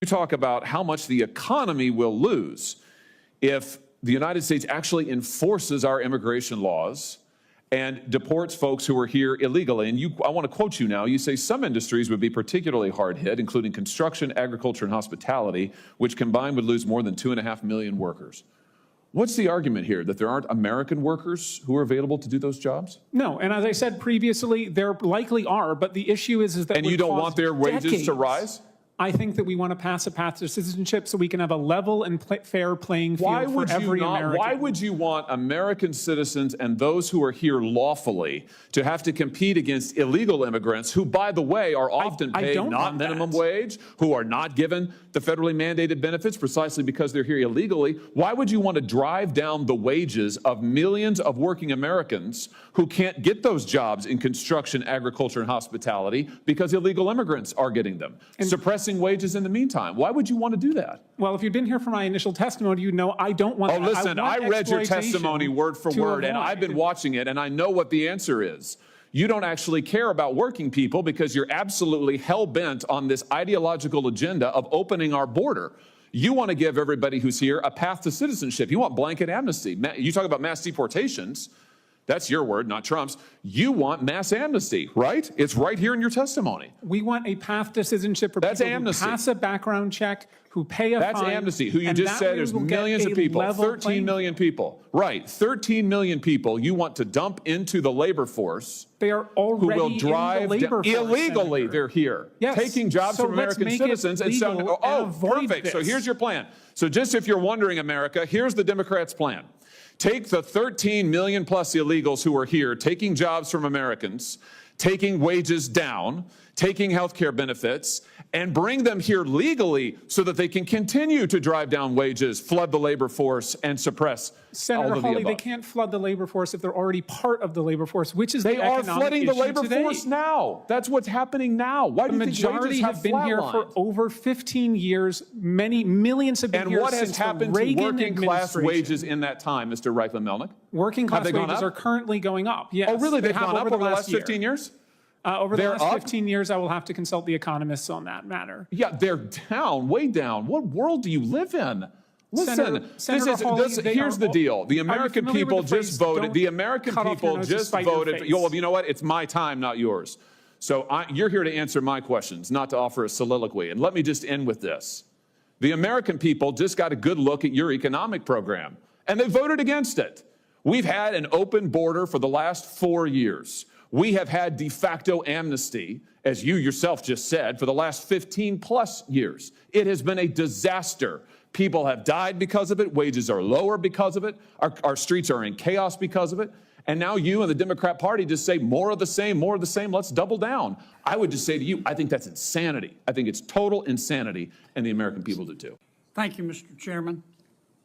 You talk about how much the economy will lose if the United States actually enforces our immigration laws and deports folks who are here illegally. And I want to quote you now. You say some industries would be particularly hard hit, including construction, agriculture, and hospitality, which combined would lose more than 2.5 million workers. What's the argument here, that there aren't American workers who are available to do those jobs? No, and as I said previously, there likely are, but the issue is that— And you don't want their wages to rise? I think that we want to pass a path to citizenship so we can have a level and fair playing field for every American. Why would you want American citizens and those who are here lawfully to have to compete against illegal immigrants who, by the way, are often paid not minimum wage, who are not given the federally mandated benefits precisely because they're here illegally? Why would you want to drive down the wages of millions of working Americans who can't get those jobs in construction, agriculture, and hospitality because illegal immigrants are getting them? Suppressing wages in the meantime. Why would you want to do that? Well, if you'd been here for my initial testimony, you know I don't want that. Oh, listen, I read your testimony word for word, and I've been watching it, and I know what the answer is. You don't actually care about working people because you're absolutely hell-bent on this ideological agenda of opening our border. You want to give everybody who's here a path to citizenship. You want blanket amnesty. You talk about mass deportations. That's your word, not Trump's. You want mass amnesty, right? It's right here in your testimony. We want a path to citizenship for people who pass a background check, who pay a fine. That's amnesty, who you just said is millions of people, 13 million people. Right, 13 million people you want to dump into the labor force. They are already who will drive in the labor force, illegally. Senator. They're here, yes. taking jobs from American citizens. And so, perfect. So here's your plan. So just if you're wondering, America, here's the Democrats' plan. Take the 13 million plus illegals who are here, taking jobs from Americans, taking wages down, taking health care benefits, and bring them here legally so that they can continue to drive down wages, flood the labor force, and suppress Senator Hawley, they can't flood the labor force if they're already part of the labor force, which is the economic issue today. They are flooding the labor force now. That's what's happening now. Why do you think wages have flatlined? The majority have been here for over 15 years. Many millions have been here since the Reagan administration. And what has happened to working class wages in that time, Mr. Reichlin-Melnick? Working class wages are currently going up. Yes. Oh, really? They've gone up over the last 15 years? Over the last 15 years, I will have to consult the economists on that matter. Yeah, they're down, way down. What world do you live in? Listen, here's the deal. The American people just voted. The American people just voted. Well, you know what? It's my time, not yours. So you're here to answer my questions, not to offer a soliloquy. And let me just end with this. The American people just got a good look at your economic program, and they voted against it. We've had an open border for the last 4 years. We have had de facto amnesty, as you yourself just said, for the last 15 plus years. It has been a disaster. People have died because of it. Wages are lower because of it. Our streets are in chaos because of it. And now you and the Democrat Party just say more of the same, more of the same. Let's double down. I would just say to you, I think that's insanity. I think it's total insanity, and the American people do too. Thank you, Mr. Chairman.